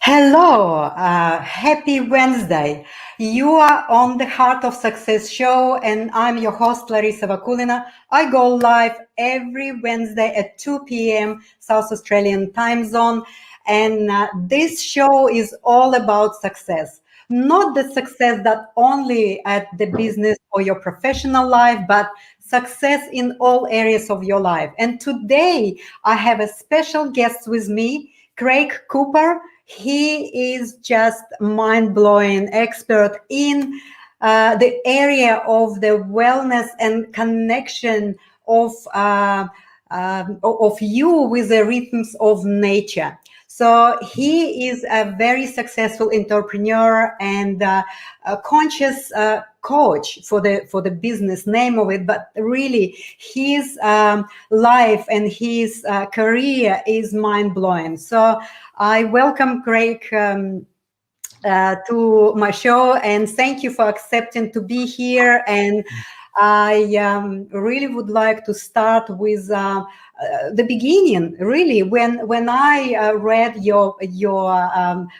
Hello, happy Wednesday. You are on the Heart of Success show, and I'm your host, Larisa Vakulina. I go live every Wednesday at 2 p.m. South Australian time zone, and this show is all about success. Not the success that only at the business or your professional life, but success in all areas of your life. And today I have a special guest with me, Craig Cooper. He is just mind-blowing expert in the area of the wellness and connection of you with the rhythms of nature. So he is a very successful entrepreneur and a conscious coach for the business name of it, but really his life and his career is mind-blowing. So I welcome Craig to my show, and thank you for accepting to be here. And I really would like to start with the beginning. Really, when I read your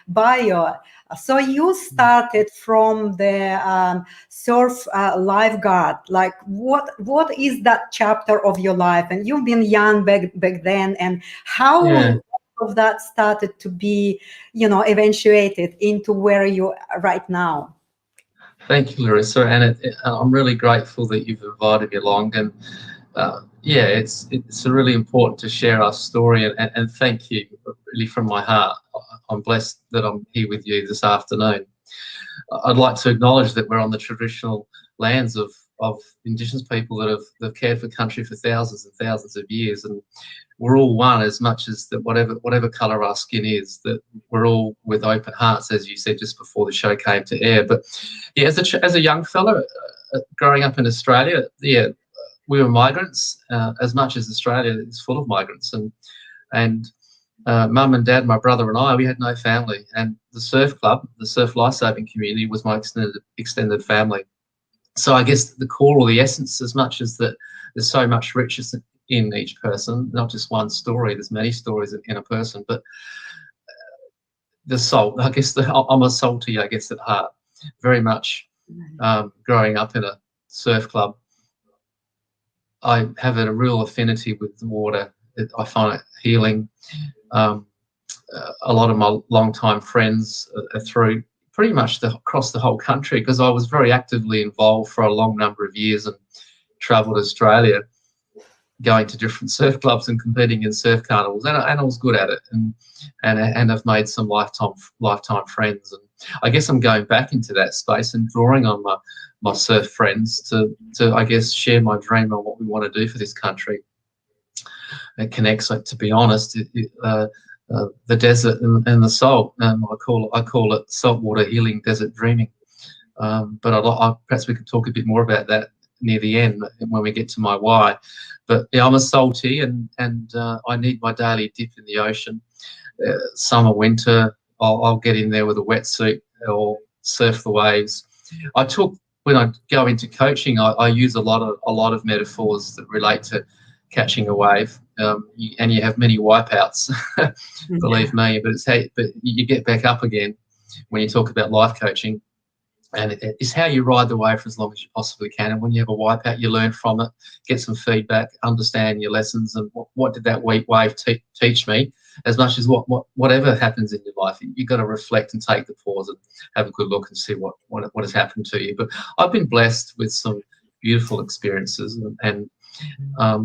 bio, so you started from the surf lifeguard. Like, what is that chapter of your life? And you've been young back then, and how Yeah, of that started to be, eventuated into where you are right now? thank you, Larissa, and I'm really grateful that you've invited me along. And yeah, it's really important to share our story, and thank you really from my heart. I'm blessed that I'm here with you this afternoon. I'd like to acknowledge that we're on the traditional lands of Indigenous people that have cared for country for thousands and thousands of years, and we're all one as much as that whatever colour our skin is, that we're all with open hearts, as you said just before the show came to air. But yeah, as a young fella growing up in Australia, yeah, we were migrants as much as Australia is full of migrants, and mum and dad, my brother and I, we had no family, and the surf club, the surf lifesaving community, was my extended family. So I guess the core or the essence, as much as that, there's so much richness in each person, not just one story. There's many stories in a person, but the soul. I guess I'm a salty, I guess, at heart, very much. Growing up in a surf club, I have a real affinity with the water. I find it healing. A lot of my long-time friends are through pretty much across the whole country, because I was very actively involved for a long number of years and travelled Australia, going to different surf clubs and competing in surf carnivals, and I was good at it, and I've made some lifetime friends. And I guess I'm going back into that space and drawing on my surf friends to I guess share my dream on what we want to do for this country. It connects, like, to be honest, the desert and the salt. I call it saltwater healing, desert dreaming. But perhaps we could talk a bit more about that near the end when we get to my why. But yeah, I'm a salty, and I need my daily dip in the ocean. Summer, winter, I'll get in there with a wetsuit or surf the waves. When I go into coaching, I use a lot of metaphors that relate to catching a wave, and you have many wipeouts, believe me. But you get back up again when you talk about life coaching. And it's how you ride the wave for as long as you possibly can. And when you have a wipeout, you learn from it, get some feedback, understand your lessons, and what did that wave teach me, as much as whatever happens in your life. You've got to reflect and take the pause and have a good look and see what has happened to you. But I've been blessed with some beautiful experiences, and I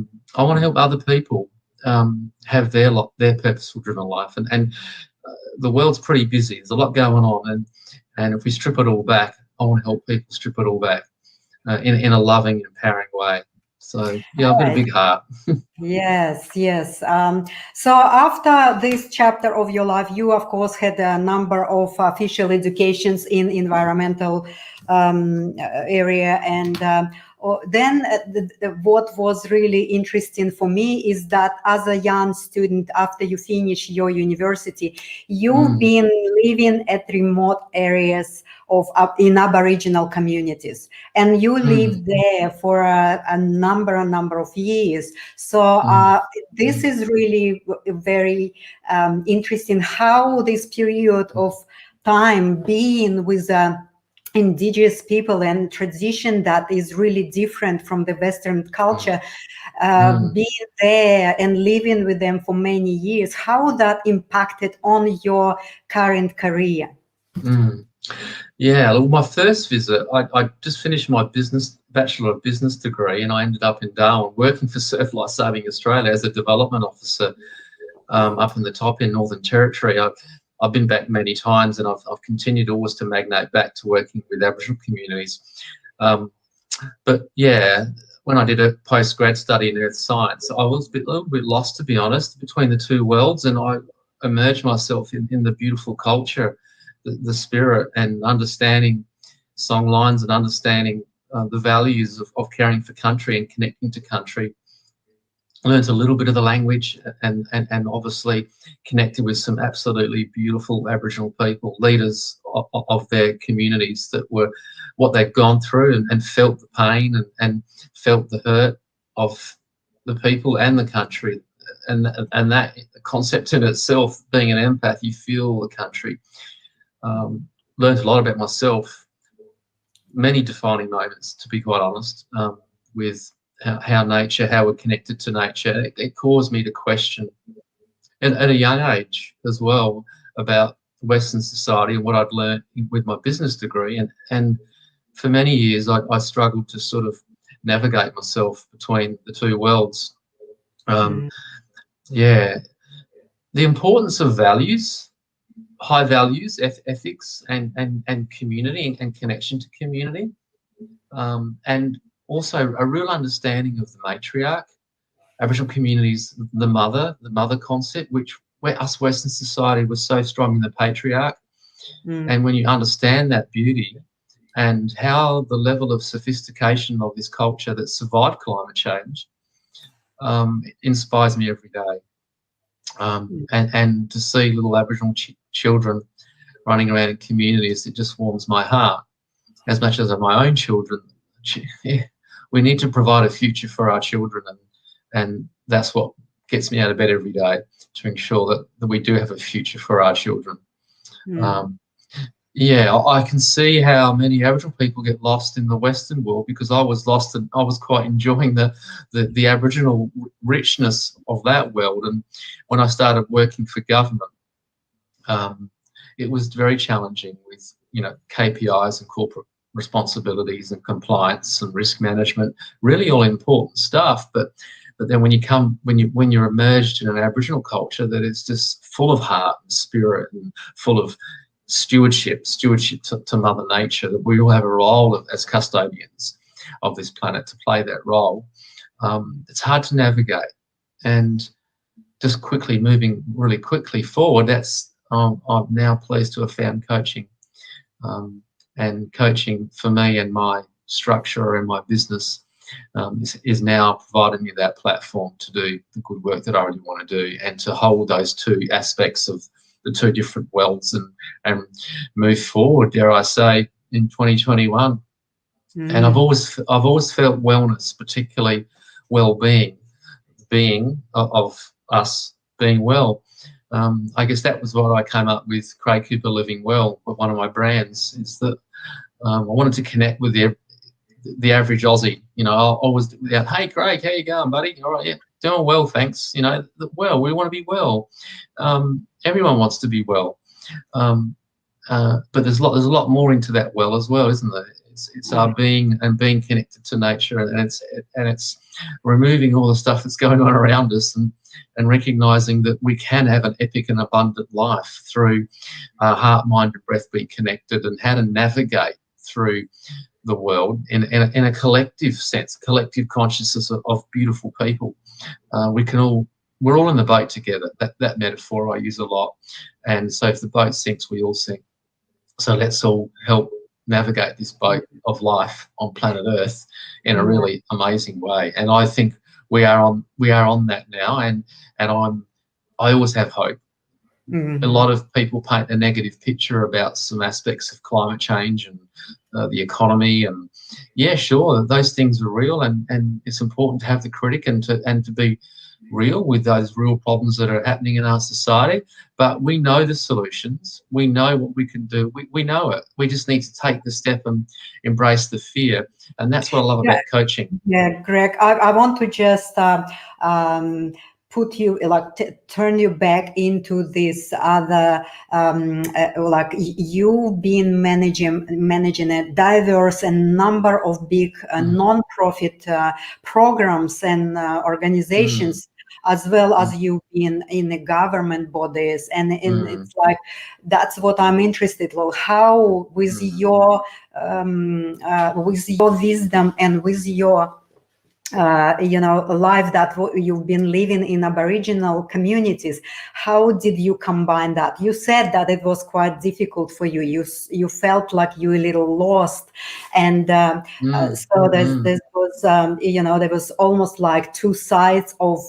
want to help other people have their purposeful driven life. And the world's pretty busy. There's a lot going on, and if we strip it all back, I want to help people strip it all back in a loving, empowering way. So yeah, I've got a big heart. Yes. So after this chapter of your life, you of course had a number of official educations in environmental area, and what was really interesting for me is that as a young student, after you finish your university, you've Mm, been living at remote areas of in Aboriginal communities, and you mm, lived there for a number of years. So mm, this is really very interesting how this period of time being with indigenous people and tradition that is really different from the Western mm, culture, mm, being there and living with them for many years, how that impacted on your current career. mm. Yeah, well, my first visit, I just finished my Bachelor of Business degree, and I ended up in Darwin working for Surf Life Saving Australia as a development officer up in the top in Northern Territory. I've been back many times, and I've continued always to magnate back to working with Aboriginal communities. Um, but yeah, when I did a post-grad study in earth science, I was a little bit lost, to be honest, between the two worlds, and I immersed myself in the beautiful culture, the spirit, and understanding songlines and understanding the values of caring for country and connecting to country. Learned a little bit of the language, and obviously connected with some absolutely beautiful Aboriginal people, leaders of their communities, that were what they'd gone through, and felt the pain, and felt the hurt of the people and the country. And that concept in itself, being an empath, you feel the country. Learned a lot about myself, many defining moments, to be quite honest, with how nature, how we're connected to nature. It caused me to question, and at a young age as well, about Western society and what I'd learned with my business degree. And for many years, I struggled to sort of navigate myself between the two worlds. Um, Mm, yeah, the importance of values, high values, ethics, and community, and connection to community, and also a real understanding of the matriarch, Aboriginal communities, the mother concept, which where us Western society was so strong in the patriarch. mm, And when you understand that beauty and how the level of sophistication of this culture that survived climate change, it inspires me every day. mm, And to see little Aboriginal children running around in communities, it just warms my heart as much as my own children. We need to provide a future for our children, and that's what gets me out of bed every day, to ensure that we do have a future for our children. mm. Um, yeah, I can see how many Aboriginal people get lost in the Western world, because I was lost, and I was quite enjoying the Aboriginal richness of that world. And when I started working for government, um, it was very challenging with, KPIs and corporate responsibilities and compliance and risk management, really all important stuff. But then when you're immersed in an Aboriginal culture that is just full of heart and spirit, and full of stewardship to Mother Nature, that we all have a role as custodians of this planet to play that role. It's hard to navigate. And just quickly moving really quickly forward, that's I'm now pleased to have found coaching, um, and coaching for me and my structure and my business, is now providing me that platform to do the good work that I really want to do, and to hold those two aspects of the two different worlds, and move forward, dare I say, in 2021. And I've Mm. always felt wellness, particularly well-being, being of us being well. I guess that was what I came up with, Craig Cooper Living Well, one of my brands, is that I wanted to connect with the average Aussie. I always, hey Craig, how you going, buddy? All right, yeah, doing well, thanks. Well, we want to be well. Everyone wants to be well. Um, but there's a lot more into that well as well, isn't there? It's our being, and being connected to nature, and it's removing all the stuff that's going on around us, and recognizing that we can have an epic and abundant life through our heart, mind, and breath being connected, and how to navigate through the world in a collective sense, collective consciousness of beautiful people. We're all in the boat together. That metaphor I use a lot. And so if the boat sinks, we all sink. So let's all help navigate this boat of life on planet Earth in a Yeah. really amazing way. And I think we are on that now, and I always have hope. A Mhm. lot of people paint a negative picture about some aspects of climate change and the economy, and yeah, sure, those things are real, and it's important to have the critic and to be real with those real problems that are happening in our society. But we know the solutions. We know what we can do. We know it. We just need to take the step and embrace the fear. And that's what I love Yeah, about coaching. yeah, Greg, I want to just um, put you like turn you back into this other like you've been managing a diverse and number of big non-profit programs and Mm, organizations, as well mm, as you've been in the government bodies, and mm, it's like that's what I'm interested in. How mm, with your wisdom and with your life that you've been living in Aboriginal communities, how did you combine that? You said that it was quite difficult for you. You felt like you were a little lost, and mm, so mm. there was there was almost like two sides of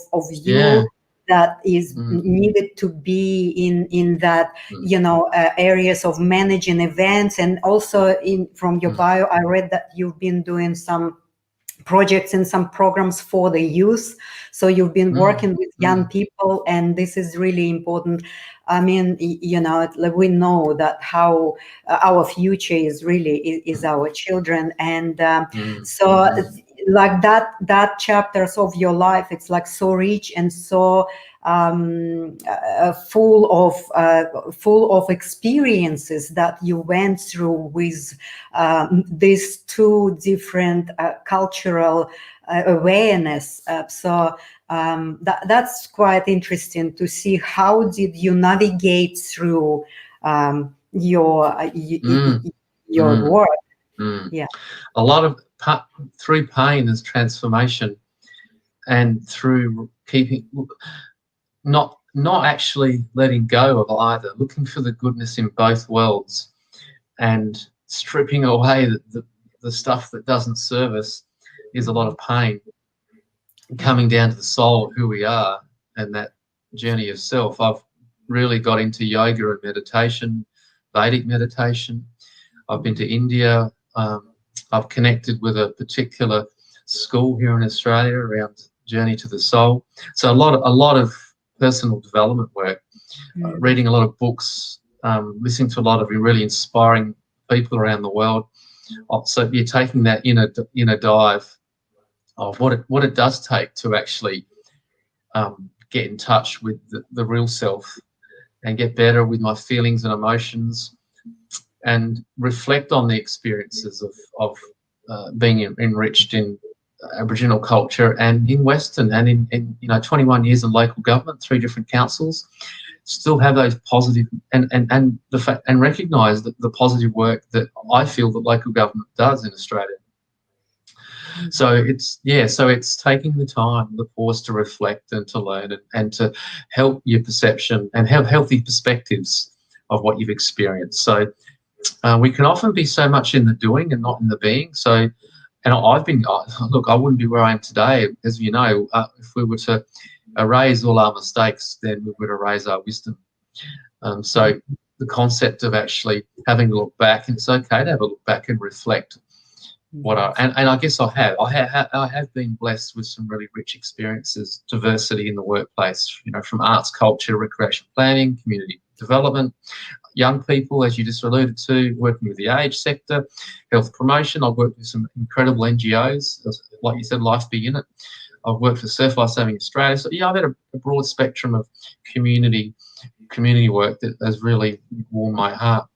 Yeah. you that is Mm, needed to be in that mm, areas of managing events. And also in from your mm, bio I read that you've been doing some projects and some programs for the youth, so you've been mm, working with young mm, people, and this is really important. I mean, like we know that how our future is really is our children, and mm, so mm, like that chapters of your life, it's like so rich and so full of experiences that you went through with these two different cultural awareness. That's quite interesting to see. How did you navigate through mm, your mm, work? mm. Yeah, A lot of through pain is transformation, and through keeping not actually letting go of either, looking for the goodness in both worlds, and stripping away the stuff that doesn't serve us is a lot of pain. yeah, Coming down to the soul of who we are and that journey of self. I've really got into yoga and meditation, Vedic meditation. I've been to India. I've connected with a particular school here in Australia around Journey to the Soul. So a lot of personal development work, mm, reading a lot of books, listening to a lot of really inspiring people around the world. So you're taking that inner dive of what it does take to actually get in touch with the real self and get better with my feelings and emotions, and reflect on the experiences of being enriched in Aboriginal culture and in Western, and in 21 years in local government, 3 different councils, still have those positive and the fact, and recognise the positive work that I feel that local government does in Australia. So it's taking the time, the pause to reflect and to learn, and to help your perception and have healthy perspectives of what you've experienced. So we can often be so much in the doing and not in the being. So, and look, I wouldn't be where I am today, as you know, if we were to erase all our mistakes, then we would erase our wisdom. So the concept of actually having a look back, and it's okay to have a look back and reflect and I guess I have been blessed with some really rich experiences, diversity in the workplace, from arts, culture, recreation planning, community development, young people, as you just alluded to, working with the age sector, health promotion. I've worked with some incredible NGOs, like you said, Life Be In It. I've worked for Surf Life Saving Australia. So I've had a broad spectrum of community work that has really warmed my heart.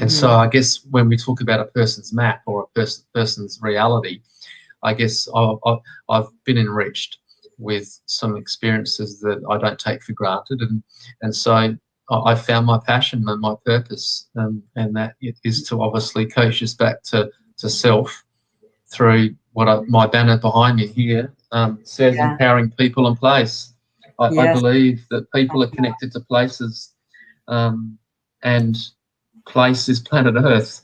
And so mm-hmm. I guess when we talk about a person's map or a person's reality, I guess I've been enriched with some experiences that I don't take for granted, and so I found my passion and my purpose, and that is to obviously coach us back to self through my banner behind me here says Yeah, empowering people and place. I yes, believe that people are connected to places, and place is planet Earth.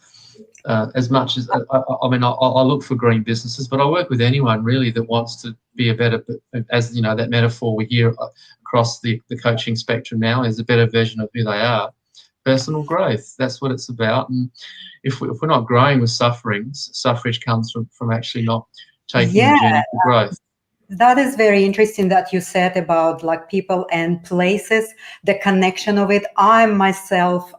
as much as I mean, I look for green businesses, but I work with anyone really that wants to be a better, as you know, that metaphor we hear across the coaching spectrum now is a better version of who they are. Personal growth, that's what it's about. And if we're not growing with sufferings, suffrage comes from actually not taking Yeah. the journey to growth. That is very interesting that you said about like people and places, the connection of it. I myself,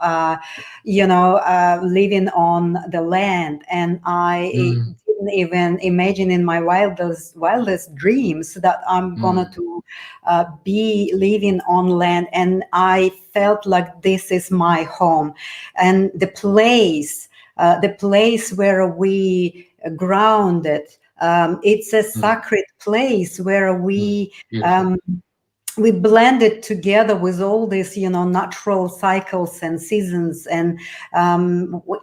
living on the land, and I Mm, didn't even imagine in my wildest dreams that I'm gonna mm, to be living on land, and I felt like this is my home, and the place where we grounded. It's a mm, sacred place where mm. Beautiful. we blend it together with all these, natural cycles and seasons, and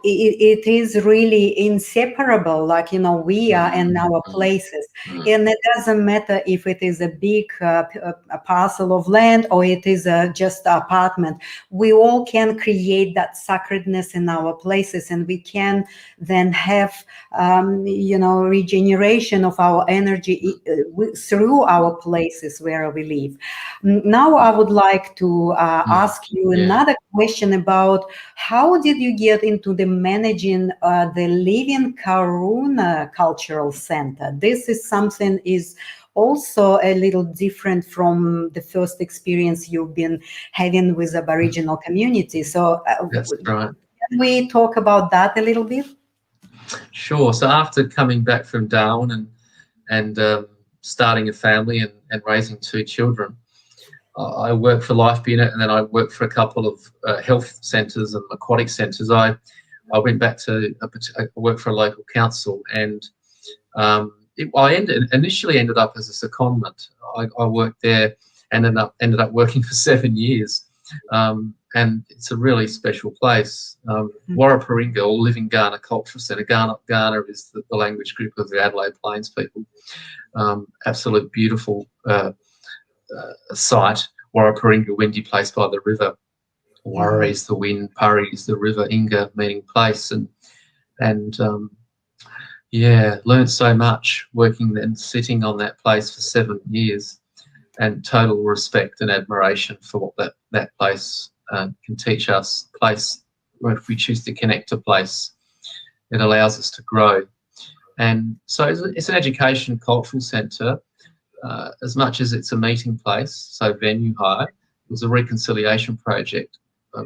it is really inseparable. Like, we are in Mm, our mm, places, mm, and it doesn't matter if it is a big a parcel of land or it is just an apartment. We all can create that sacredness in our places, and we can then have regeneration of our energy through our places where we live. Now, I would like to mm. ask you Yeah. another question about how did you get into the managing the Living Karuna Cultural Center? This is something is also a little different from the first experience you've been having with Aboriginal community. So, That's right. can we talk about that a little bit? Sure. So after coming back from Darwin and starting a family and raising two children, I worked for Life Unit, and then I worked for a couple of health centres and aquatic centres. I went back to I worked for a local council, and I initially ended up as a secondment. I worked there and ended up working for 7 years. And it's a really special place. Warraparinga, or Living Kaurna Cultural Centre. Kaurna is the language group of the Adelaide Plains people. Absolute beautiful site. Warraparinga, windy place by the river. Warra is the wind, Pari is the river, Inga meaning place, and yeah, learned so much working and sitting on that place for 7 years, and total respect and admiration for what that place can teach us. Place where if we choose to connect to place, it allows us to grow. And so it's an education cultural centre. As much as it's a meeting place, so venue hire, it was a reconciliation project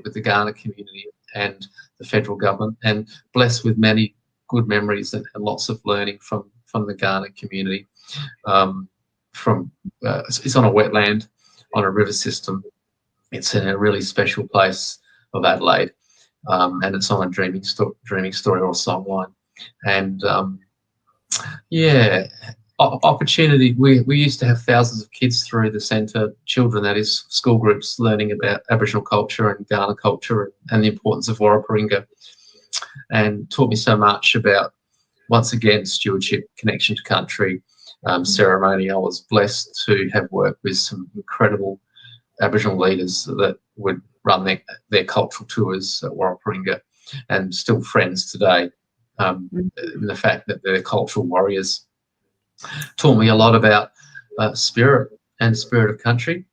with the Kaurna community and the federal government, and blessed with many good memories and lots of learning from the Kaurna community. It's on a wetland, on a river system. It's in a really special place of Adelaide, and it's on a dreaming story or a songline. And yeah, opportunity. We used to have thousands of kids through the centre, children, that is, school groups, learning about Aboriginal culture and Kaurna culture and the importance of Warraparinga, and taught me so much about, once again, stewardship, connection to country, ceremony. I was blessed to have worked with some incredible Aboriginal leaders that would run their cultural tours at Warraparinga, and still friends today. The fact that they're cultural warriors taught me a lot about spirit and spirit of country,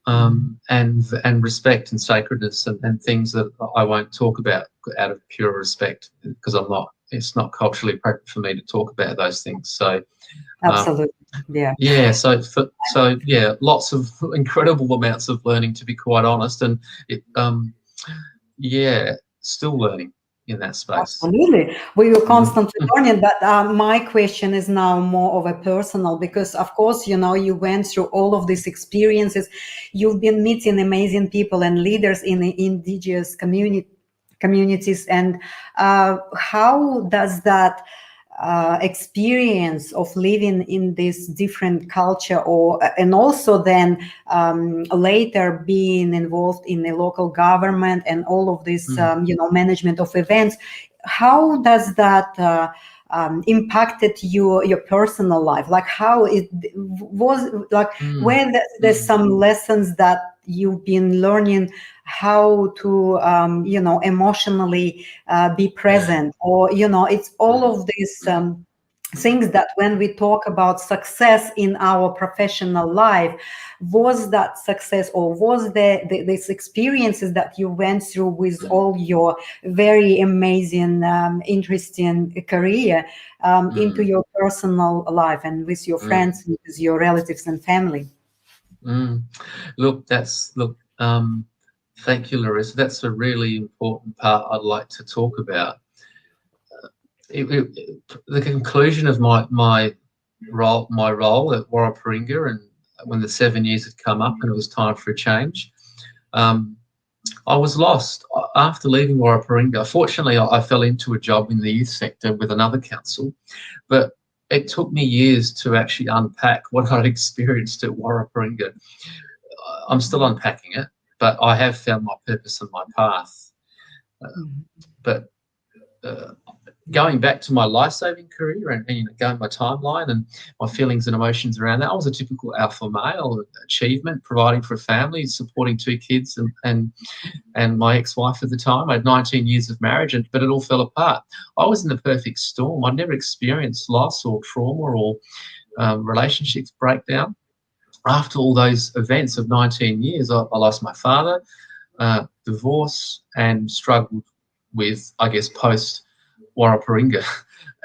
and respect and sacredness, and things that I won't talk about out of pure respect, because it's not culturally appropriate for me to talk about those things. So Absolutely. Yeah. yeah, so yeah, lots of incredible amounts of learning, to be quite honest, and yeah, still learning in that space. Absolutely. We were Mm, constantly learning, but my question is now more of a personal, because of course, you went through all of these experiences. You've been meeting amazing people and leaders in the indigenous communities. And how does that experience of living in this different culture, and also then later being involved in the local government and all of this mm, management of events, how does that impacted your personal life? Like how it was, like mm, where there's mm, some lessons that you've been learning how to emotionally be present, or it's all of these things that when we talk about success in our professional life, was that success, or was these experiences that you went through with all your very amazing interesting career into your personal life and with your friends, with your relatives and family? Look, thank you, Larissa. That's a really important part I'd like to talk about. The conclusion of my role at Warraparinga, and when the 7 years had come up and it was time for a change, I was lost after leaving Warraparinga. Fortunately, I fell into a job in the youth sector with another council, but it took me years to actually unpack what I'd experienced at Warraparinga. I'm still unpacking it, but I have found my purpose and my path. But going back to my life-saving career and going my timeline and my feelings and emotions around that, I was a typical alpha male, achievement, providing for a family, supporting 2 kids and my ex-wife at the time. I had 19 years of marriage, but it all fell apart. I was in the perfect storm. I'd never experienced loss or trauma or relationships breakdown. After all those events of 19 years, I lost my father, divorce, and struggled with, I guess, post Warraparinga.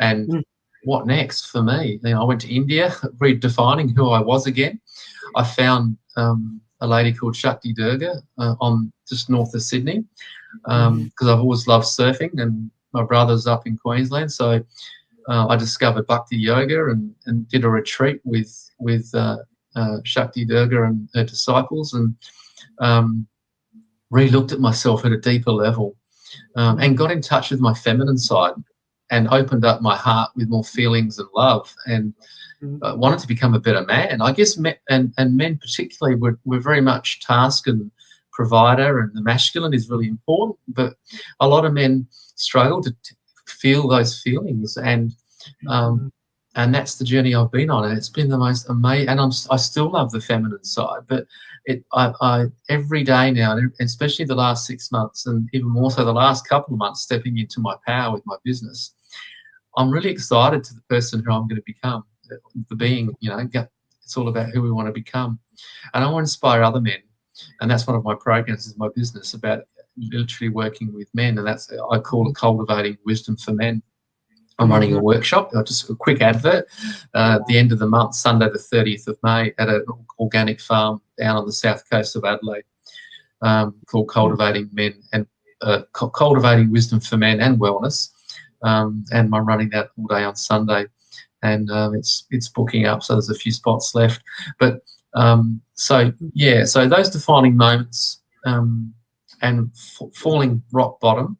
And what next for me? I went to India, redefining who I was again. I found a lady called Shakti Durga on just north of Sydney, because I've always loved surfing, and my brother's up in Queensland. So I discovered Bhakti Yoga and did a retreat with Shakti Durga and her disciples, and re-looked at myself at a deeper level, and got in touch with my feminine side and opened up my heart with more feelings and love, and wanted to become a better man. I guess men particularly, we're very much task and provider, and the masculine is really important, but a lot of men struggle to feel those feelings, and that's the journey I've been on, and it's been the most amazing. And I still love the feminine side, but I every day now, and especially the last 6 months, and even more so the last couple of months, stepping into my power with my business, I'm really excited to the person who I'm going to become, the being. It's all about who we want to become, and I want to inspire other men, and that's one of my programs, is my business about literally working with men, and I call it Cultivating Wisdom for Men. I'm running a workshop, just a quick advert, at the end of the month, Sunday the 30th of May, at an organic farm down on the south coast of Adelaide, called Cultivating Men and Cultivating Wisdom for Men and Wellness. And I'm running that all day on Sunday, and it's booking up, so there's a few spots left. But so those defining moments, and falling rock bottom,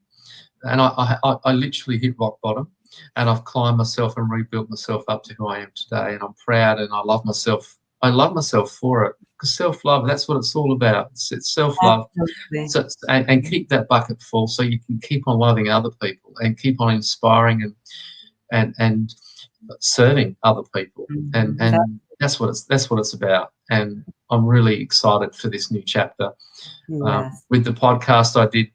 and I literally hit rock bottom. And I've climbed myself and rebuilt myself up to who I am today. And I'm proud, and I love myself. I love myself for it, because self-love, that's what it's all about. It's self-love. So, and keep that bucket full, so you can keep on loving other people and keep on inspiring and serving other people. And that's what it's about. And I'm really excited for this new chapter. With the podcast I did,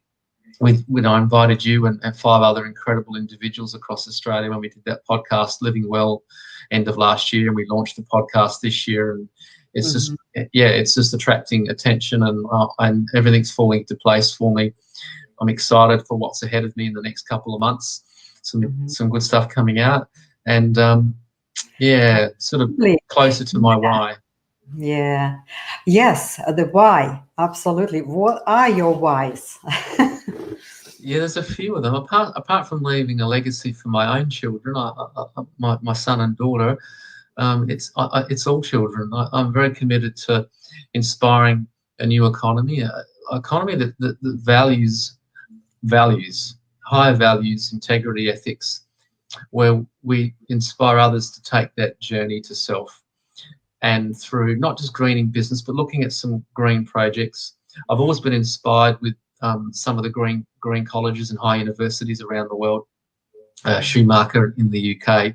when I invited you and 5 other incredible individuals across Australia, when we did that podcast, Living Well, end of last year, and we launched the podcast this year, and it's just attracting attention, and everything's falling into place for me. I'm excited for what's ahead of me in the next couple of months. Some good stuff coming out, and sort of closer to my why. Yeah. Yes, the why. Absolutely. What are your whys? Yeah, there's a few of them. Apart from leaving a legacy for my own children, my son and daughter, it's all children. I'm very committed to inspiring a new economy, an economy that values higher values, integrity, ethics, where we inspire others to take that journey to self, and through not just greening business, but looking at some green projects. I've always been inspired with some of the green colleges and high universities around the world. Schumacher in the UK,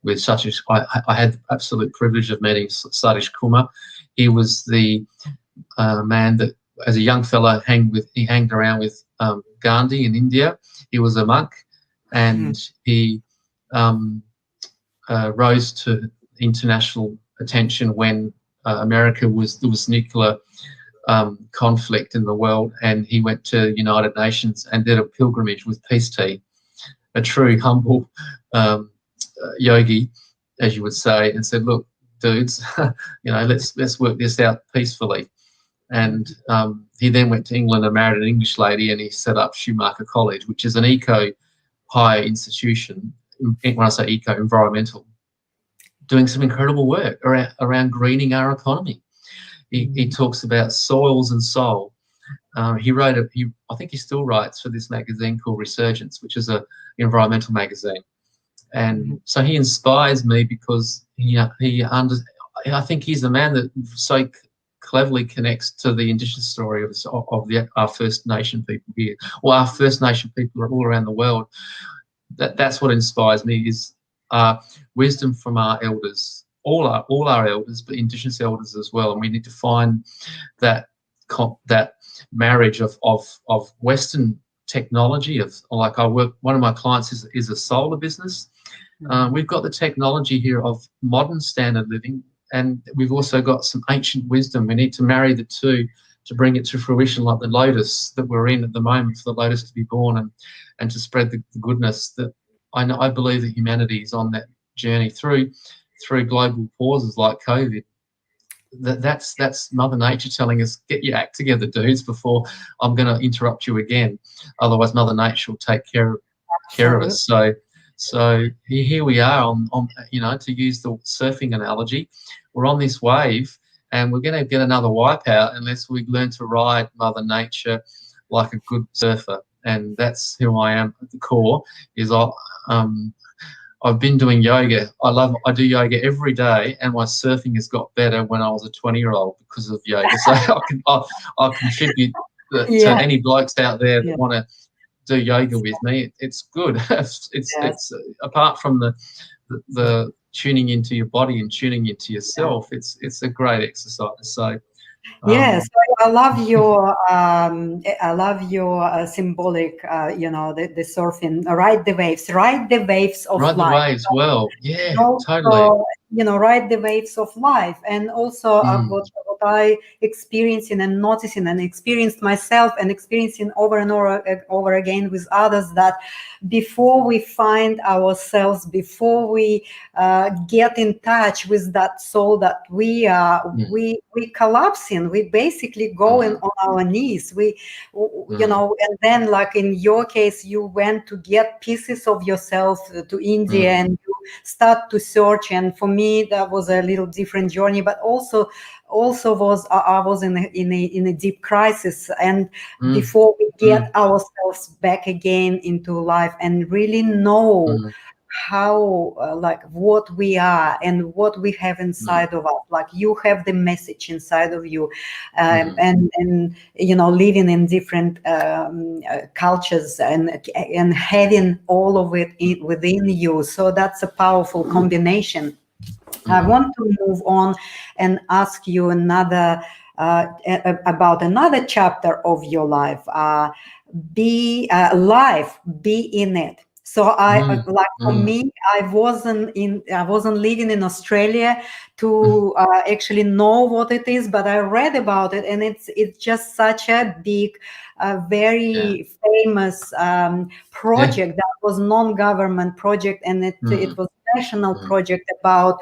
with I had the absolute privilege of meeting Satish Kumar. He was the man that as a young fellow, he hanged around with Gandhi in India. He was a monk, and he rose to international attention when there was nuclear conflict in the world, and he went to United Nations and did a pilgrimage with peace tea, a true humble yogi, as you would say, and said, "Look, dudes, let's work this out peacefully." And he then went to England and married an English lady, and he set up Schumacher College, which is an eco higher institution. When I say eco, environmental, doing some incredible work around greening our economy. He talks about soils and soul. He wrote I think he still writes for this magazine called Resurgence, which is an environmental magazine. And so he inspires me because I think he's a man that so cleverly connects to the Indigenous story of our First Nation people here, or our First Nation people all around the world. That's what inspires me, is wisdom from our elders, all our elders, but Indigenous elders as well. And we need to find that marriage of Western technology. One of my clients is a solar business. We've got the technology here of modern standard living, and we've also got some ancient wisdom. We need to marry the two to bring it to fruition, like the lotus that we're in at the moment, for the lotus to be born and to spread the goodness that I believe that humanity is on that journey through global causes like COVID. That's Mother Nature telling us, get your act together, dudes, before I'm going to interrupt you again. Otherwise, Mother Nature will take care of us. So here we are on to use the surfing analogy, we're on this wave, and we're going to get another wipeout unless we learn to ride Mother Nature like a good surfer. And that's who I am at the core. I've been doing yoga. I do yoga every day, and my surfing has got better when I was a 20-year-old because of yoga. So I'll contribute to any blokes out there that want to do yoga with me. It's good. It's apart from the tuning into your body and tuning into yourself. It's a great exercise. So. Yes, I love your symbolic, the surfing, ride the waves of ride life. Ride the waves, well, yeah, Also, totally. Ride the waves of life. And also what I experiencing and noticing and experienced myself and experiencing over and over again with others, that before we find ourselves, before we get in touch with that soul that we are, we collapsing, we basically going on our knees, and then, like in your case, you went to get pieces of yourself to India, and you start to search. And for me, that was a little different journey, but also was I was in a deep crisis. And before we get ourselves back again into life and really know how what we are and what we have inside of us, like you have the message inside of you, and living in different cultures and having all of it within you. So that's a powerful combination. I want to move on and ask you about another chapter of your life. Be in it. So for me, I wasn't living in Australia to actually know what it is, but I read about it, and it's just such a big, very famous project that was non-government project, and it was national project about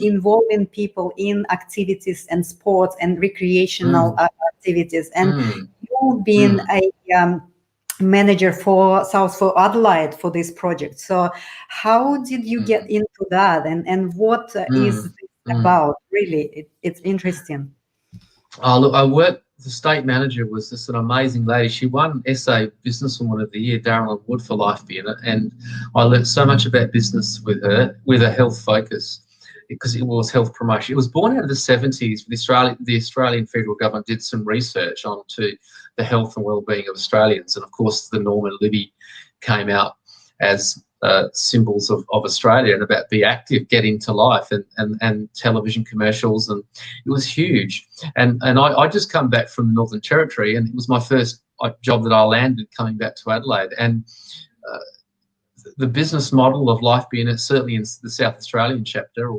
involving people in activities and sports and recreational activities. And you've been a manager for Adelaide for this project. So how did you get into that, and what is this about? Really, it's interesting. Oh, look, the state manager was just an amazing lady. She won SA Businesswoman of the Year, Darren Wood, for life being it. And I learned so much about business with her, with a health focus, because it was health promotion. It was born out of the 70s. The Australian federal government did some research onto the health and wellbeing of Australians. And of course, the Norman Libby came out as symbols of Australia, and about be active, get into life, and television commercials, and it was huge. And I just come back from the Northern Territory, and it was my first job that I landed coming back to Adelaide. And the business model of Life Being It, certainly in the South Australian chapter,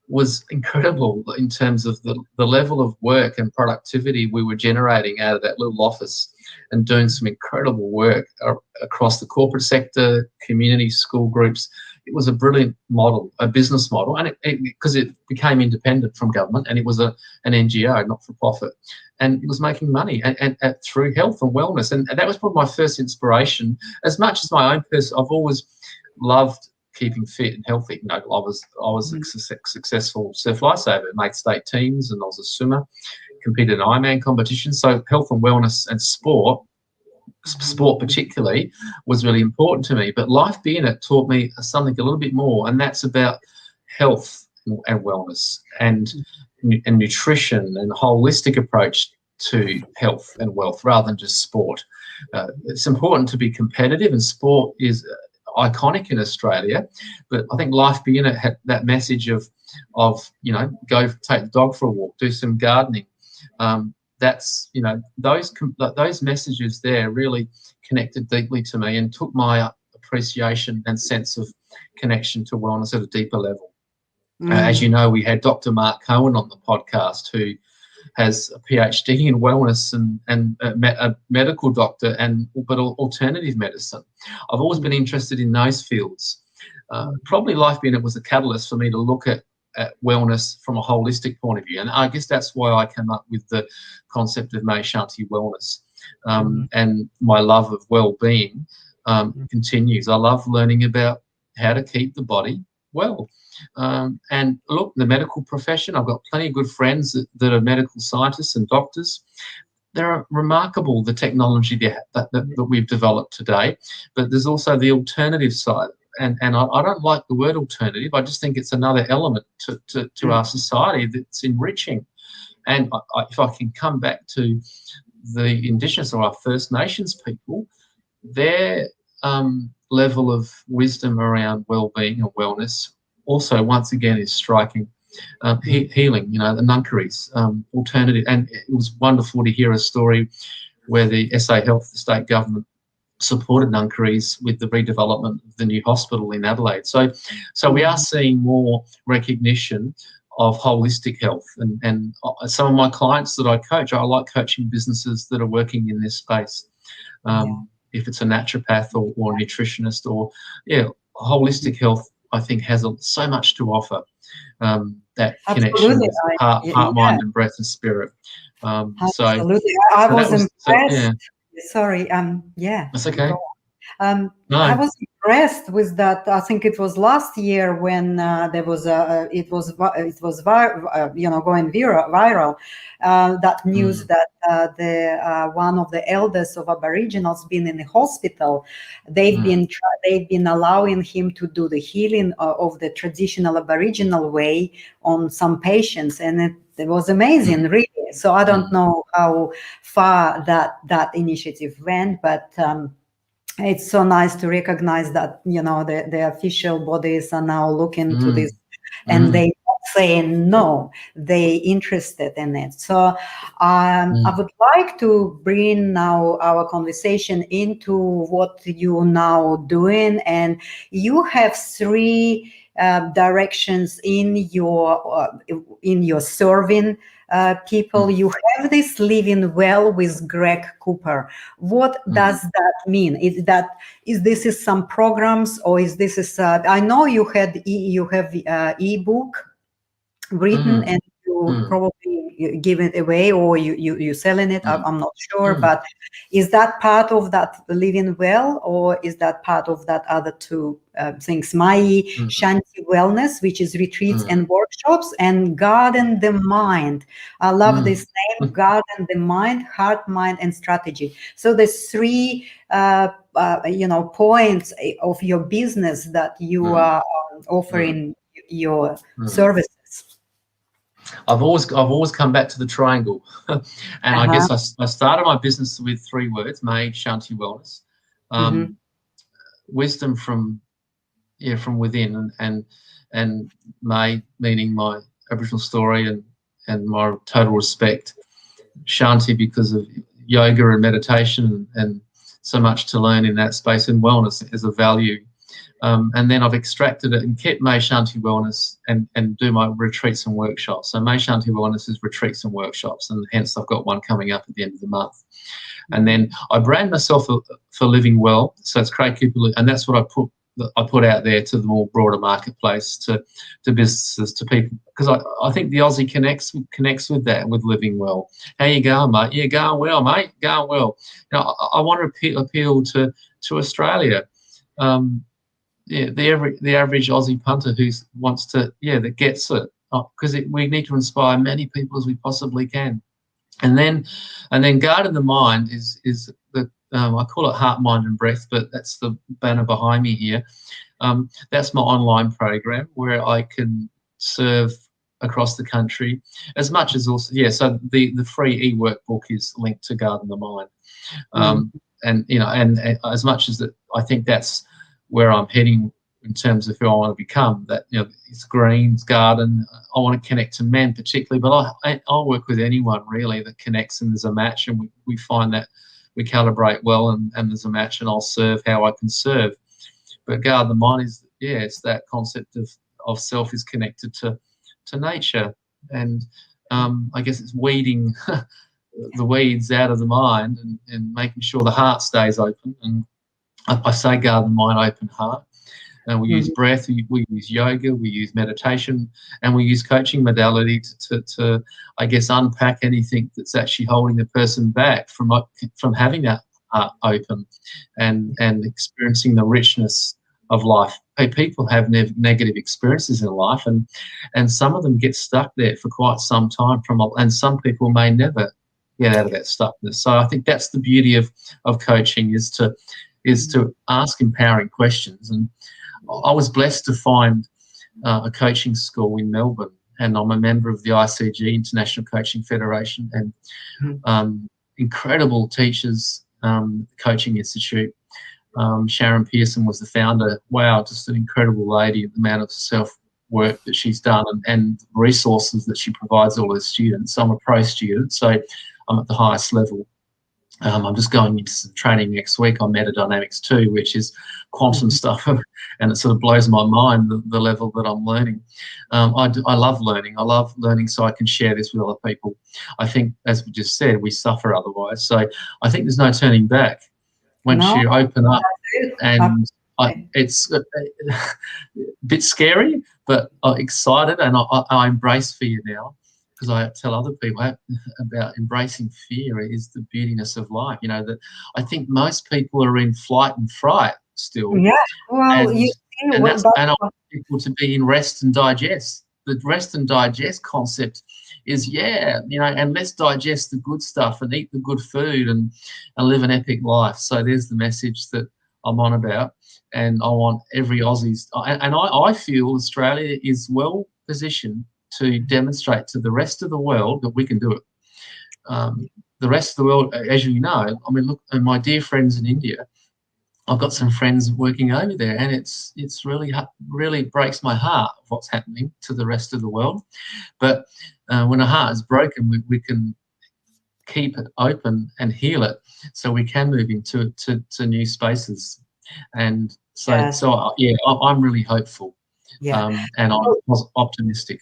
was incredible in terms of the level of work and productivity we were generating out of that little office, and doing some incredible work across the corporate sector, community, school groups. It was a brilliant model, a business model, and because it became independent from government, and it was an NGO, not for profit, and it was making money and through health and wellness, and that was probably my first inspiration. As much as my own person, I've always loved keeping fit and healthy. You know, I was a successful surf lifesaver, made state teams, and I was a swimmer, competed in Ironman competitions. So health and wellness and sport particularly, was really important to me. But Life Being It taught me something a little bit more, and that's about health and wellness and nutrition and a holistic approach to health and wealth rather than just sport. It's important to be competitive, and sport is iconic in Australia, but I think Life Being It had that message of go take the dog for a walk, do some gardening. That's those messages there really connected deeply to me and took my appreciation and sense of connection to wellness at a deeper level. As you know, we had Dr. Mark Cohen on the podcast, who has a PhD in wellness and a medical doctor, but alternative medicine. I've always been interested in those fields. Probably Life Being It was a catalyst for me to look at wellness from a holistic point of view, and I guess that's why I came up with the concept of May Shanti Wellness. And my love of well-being continues. I love learning about how to keep the body well. And look, the medical profession, I've got plenty of good friends that are medical scientists and doctors. They're remarkable, the technology that we've developed today, but there's also the alternative side. And I don't like the word alternative. I just think it's another element to our society that's enriching. And if I can come back to the Indigenous or our First Nations people, their level of wisdom around well-being and wellness also, once again, is striking. Healing, the nunkeries, alternative. And it was wonderful to hear a story where the SA Health, the state government, supported nunkeries with the redevelopment of the new hospital in Adelaide. So we are seeing more recognition of holistic health. And some of my clients that I coach, I like coaching businesses that are working in this space. If it's a naturopath or a nutritionist or, holistic health, I think has so much to offer. That connection with heart, mind, and breath and spirit. Absolutely. I was impressed. Sorry. That's okay. No. I was impressed with that. I think it was last year when there was it was going viral. That news that the one of the elders of Aboriginals been in the hospital. They've been allowing him to do the healing of the traditional Aboriginal way on some patients, and it was amazing, really. So I don't know how far that initiative went, but it's so nice to recognize that the official bodies are now looking to this, and they saying no, they interested in it. So I would like to bring now our conversation into what you now doing, and you have three directions in your serving people. You have this living well with Greg Cooper. What does that mean? Is this some programs, or is this I know you have ebook written and you probably give it away, or you selling it. I'm not sure, but is that part of that living well, or is that part of that other two things? Mai Shanti Wellness, which is retreats and workshops, and Garden the Mind. I love this name, Garden the Mind, Heart, Mind, and Strategy. So there's three points of your business that you are offering your services. I've always come back to the triangle, and I guess I started my business with three words: May Shanti Wellness. wisdom from within, and May, meaning my Aboriginal story, and my total respect, Shanti, because of yoga and meditation, and so much to learn in that space, and wellness as a value. And then I've extracted it and kept May Shanti Wellness, and do my retreats and workshops. So May Shanti Wellness is retreats and workshops, and hence I've got one coming up at the end of the month. And then I brand myself for living well. So it's create people, and that's what I put out there to the more broader marketplace, to businesses, to people, because I think the Aussie connects with that, with living well. How you going, mate? Yeah, going well, mate. Going well. I want to appeal to Australia. The average Aussie punter who wants to, that gets it, because we need to inspire many people as we possibly can. And then Garden the Mind is the I call it Heart, Mind and Breath, but that's the banner behind me here. That's my online program where I can serve across the country, as much as also, so the free e-workbook is linked to Garden the Mind. And as much as that, I think that's where I'm heading in terms of who I want to become. That, it's greens, garden. I want to connect to men particularly, but I'll work with anyone really that connects, and there's a match, and we find that we calibrate well, and there's a match, and I'll serve how I can serve. But Garden the Mind is, it's that concept of self is connected to nature, and I guess it's weeding the weeds out of the mind, and making sure the heart stays open. And I say Garden the Mind, open heart. And we use breath, we use yoga, we use meditation, and we use coaching modality to I guess, unpack anything that's actually holding the person back from having that heart open, and experiencing the richness of life. People have negative experiences in life, and some of them get stuck there for quite some time, and some people may never get out of that stuckness. So I think that's the beauty of coaching, is to ask empowering questions. And I was blessed to find a coaching school in Melbourne, and I'm a member of the ICG, International Coaching Federation, and incredible teachers, Coaching Institute. Sharon Pearson was the founder. Wow, just an incredible lady, the amount of self-work that she's done, and resources that she provides all her students. I'm a pro student, so I'm at the highest level. I'm just going into some training next week on metadynamics 2, which is quantum stuff, and it sort of blows my mind, the level that I'm learning. I love learning. I love learning so I can share this with other people. I think, as we just said, we suffer otherwise. So I think there's no turning back once you open up. And it's a bit scary, but excited, and I embrace fear now. Because I tell other people about embracing fear is the beautiness of life. That I think most people are in flight and fright still. Yeah, well, and I want people to be in rest and digest. The rest and digest concept is, and let's digest the good stuff and eat the good food and live an epic life. So there's the message that I'm on about, and I want every Aussie's, and I feel Australia is well positioned to demonstrate to the rest of the world that we can do it. The rest of the world, as you know, I mean, look, and my dear friends in India, I've got some friends working over there, and it's really breaks my heart what's happening to the rest of the world. But when a heart is broken, we can keep it open and heal it, so we can move into new spaces. And so, I'm really hopeful, and I'm optimistic.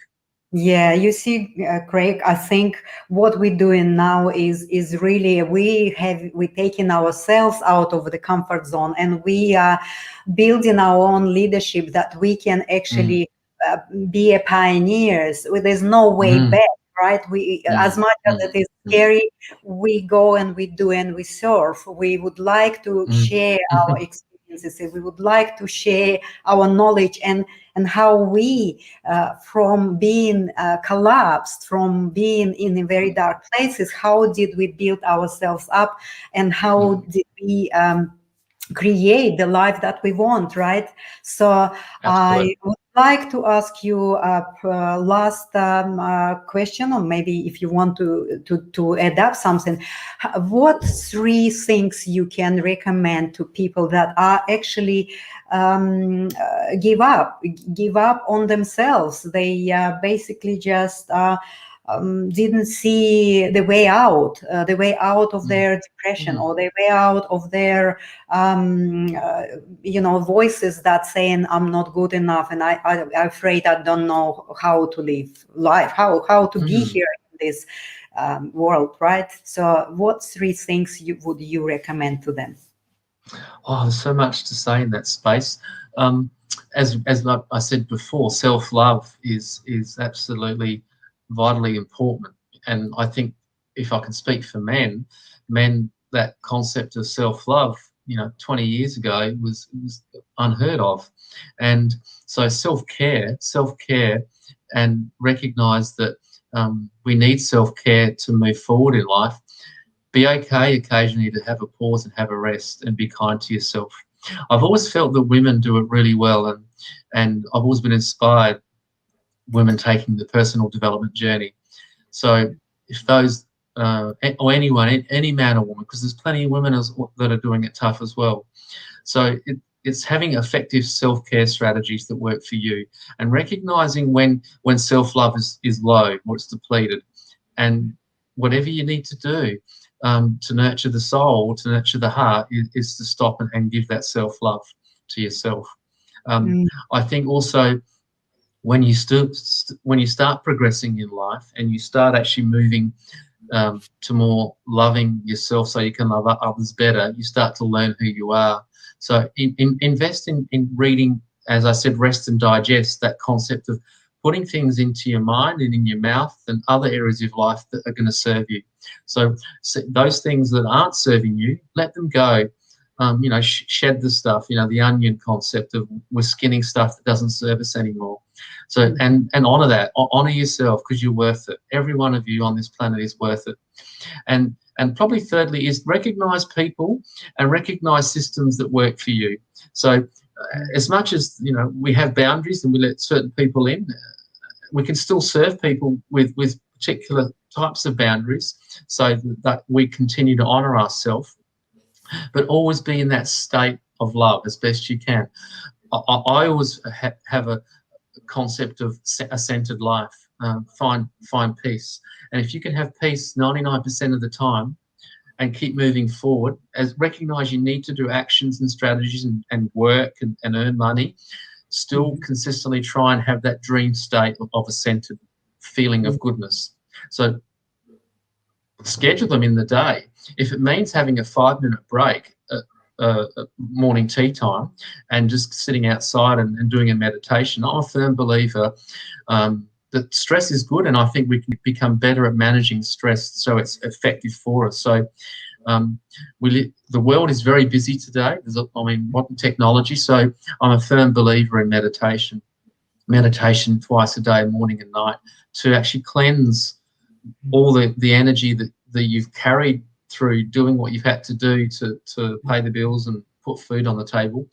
Yeah, you see, Craig, I think what we're doing now is really we're taking ourselves out of the comfort zone, and we are building our own leadership that we can actually be a pioneers. There's no way back, right? We, as much as it is scary, we go and we do and we serve. We would like to share our experiences. We would like to share our knowledge and how we, from being collapsed, from being in very dark places, how did we build ourselves up, and how did we create the life that we want, right? So I Absolutely. would like to ask you a last question, or maybe if you want to add up something. What three things you can recommend to people that are actually give up on themselves? They basically just didn't see the way out of Mm, their depression, mm, or the way out of their voices that saying I'm not good enough, and I'm afraid I don't know how to live life, how to be mm. here in this world, right? So what three things would you recommend to them? Oh, there's so much to say in that space. Um, as I said before, self-love is absolutely vitally important. And I think if I can speak for men, that concept of self-love, 20 years ago was unheard of. And so self-care, and recognize that we need self-care to move forward in life. Be okay occasionally to have a pause and have a rest and be kind to yourself. I've always felt that women do it really well, and I've always been inspired women taking the personal development journey. So if those or anyone, any man or woman, because there's plenty of women that are doing it tough as well. So it's having effective self-care strategies that work for you, and recognizing when self-love is low or it's depleted, and whatever you need to do to nurture the soul, to nurture the heart, is to stop and give that self-love to yourself. Um, Mm, I think also when you start progressing in life and you start actually moving to more loving yourself so you can love others better, you start to learn who you are. So invest in reading, as I said, rest and digest, that concept of putting things into your mind and in your mouth and other areas of life that are going to serve you. So those things that aren't serving you, let them go. Shed the stuff, the onion concept of we're skinning stuff that doesn't serve us anymore. So, mm, and honor that, honor yourself, because you're worth it. Every one of you on this planet is worth it. And probably thirdly is recognize people and recognize systems that work for you. So as much as we have boundaries and we let certain people in, we can still serve people with particular types of boundaries, so that we continue to honor ourselves, but always be in that state of love as best you can. I always have a concept of a centered life. Find peace, and if you can have peace 99% of the time and keep moving forward, as recognize you need to do actions and strategies and work and earn money, still mm, consistently try and have that dream state of a centered feeling mm, of goodness. So schedule them in the day. If it means having a 5-minute break at morning tea time and just sitting outside and doing a meditation, I'm a firm believer that stress is good, and I think we can become better at managing stress so it's effective for us. So the world is very busy today. Modern technology. So I'm a firm believer in meditation twice a day, morning and night, to actually cleanse all the energy that you've carried through doing what you've had to do to pay the bills and put food on the table,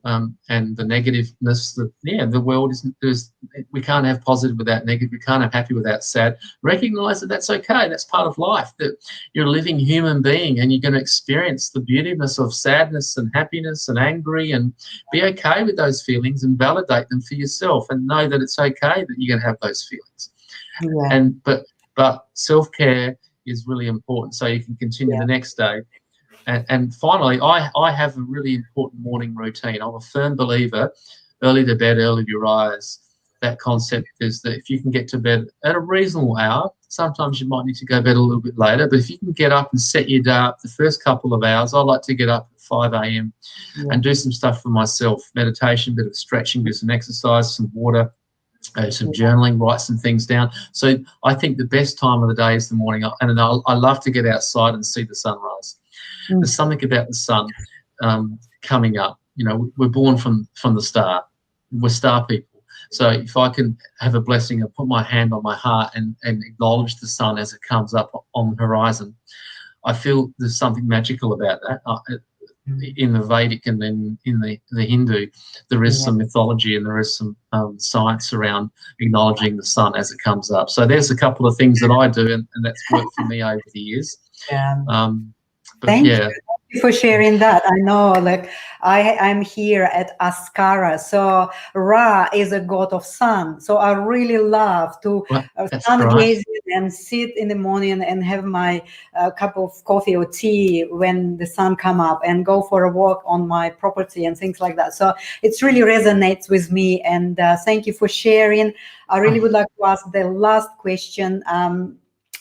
and the negativeness that the world is. We can't have positive without negative. We can't have happy without sad. Recognize that that's okay. That's part of life. That you're a living human being, and you're going to experience the beautiness of sadness and happiness and angry, and be okay with those feelings and validate them for yourself, and know that it's okay that you're going to have those feelings. yeah, But self-care is really important, so you can continue yeah, the next day. And finally, I have a really important morning routine. I'm a firm believer, early to bed, early to rise. That concept is that if you can get to bed at a reasonable hour, sometimes you might need to go to bed a little bit later, but if you can get up and set your day up the first couple of hours, I like to get up at 5 a.m. yeah, and do some stuff for myselse, meditation, bit of stretching, do some exercise, some water, some journaling, write some things down. So I think the best time of the day is the morning, and I love to get outside and see the sunrise. mm, There's something about the sun coming up. We're born from the star. We're star people. So if I can have a blessing and put my hand on my heart and acknowledge the sun as it comes up on the horizon, I feel there's something magical about that. in the Vedic and then in the Hindu, there is some mythology and there is some science around acknowledging the sun as it comes up. So there's a couple of things that I do, and that's worked for me over the years. But Thank yeah. you for sharing that. I know, like, I'm here at Askara, so Ra is a god of sun. So I really love to sun gaze and sit in the morning and have my cup of coffee or tea when the sun come up and go for a walk on my property and things like that. So it really resonates with me. And thank you for sharing. I really would like to ask the last question.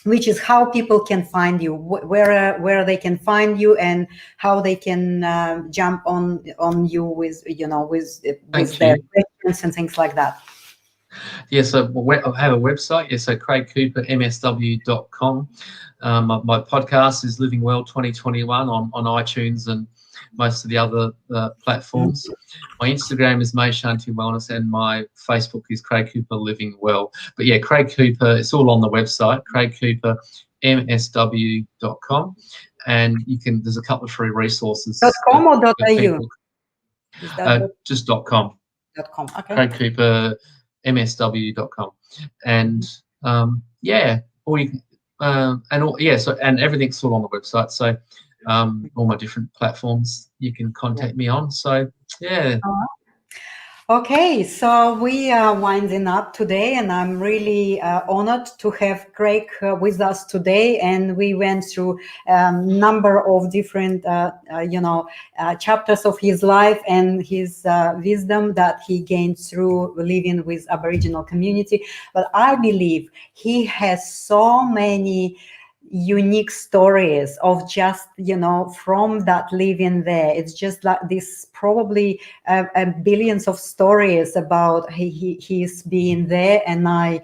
Which is how people can find you, where they can find you, and how they can jump on you with their questions and things like that. Yeah, so I have a website. Yeah, so craigcoopermsw.com. My podcast is Living Well 2021 on iTunes and most of the other platforms. My Instagram is May Shanti Wellness, and my Facebook is Craig Cooper Living Well. But yeah, Craig Cooper, it's all on the website, craigcoopermsw.com, and there's a couple of free resources. .com or .au? Just .com. .com. Okay. craigcoopermsw.com, and or you can, and everything's all on the website. So all my different platforms you can contact me on. So yeah. Okay, so we are winding up today, and I'm really honored to have Craig with us today. And we went through a number of different, chapters of his life and his wisdom that he gained through living with Aboriginal community. But I believe he has so many unique stories of just from that living there. It's just like this, probably billions of stories about his being there, and I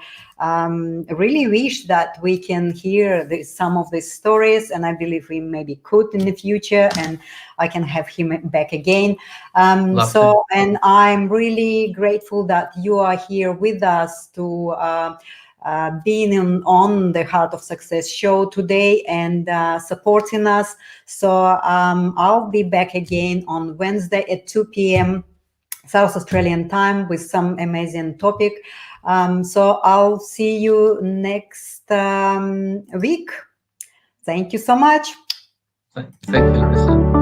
really wish that we can hear some of these stories, and I believe we maybe could in the future, and I can have him back again. And I'm really grateful that you are here with us to being on the Heart of Success show today and supporting us. So I'll be back again on Wednesday at 2 p.m. South Australian time with some amazing topic. So I'll see you next week. Thank you so much. Thank you, Larisa.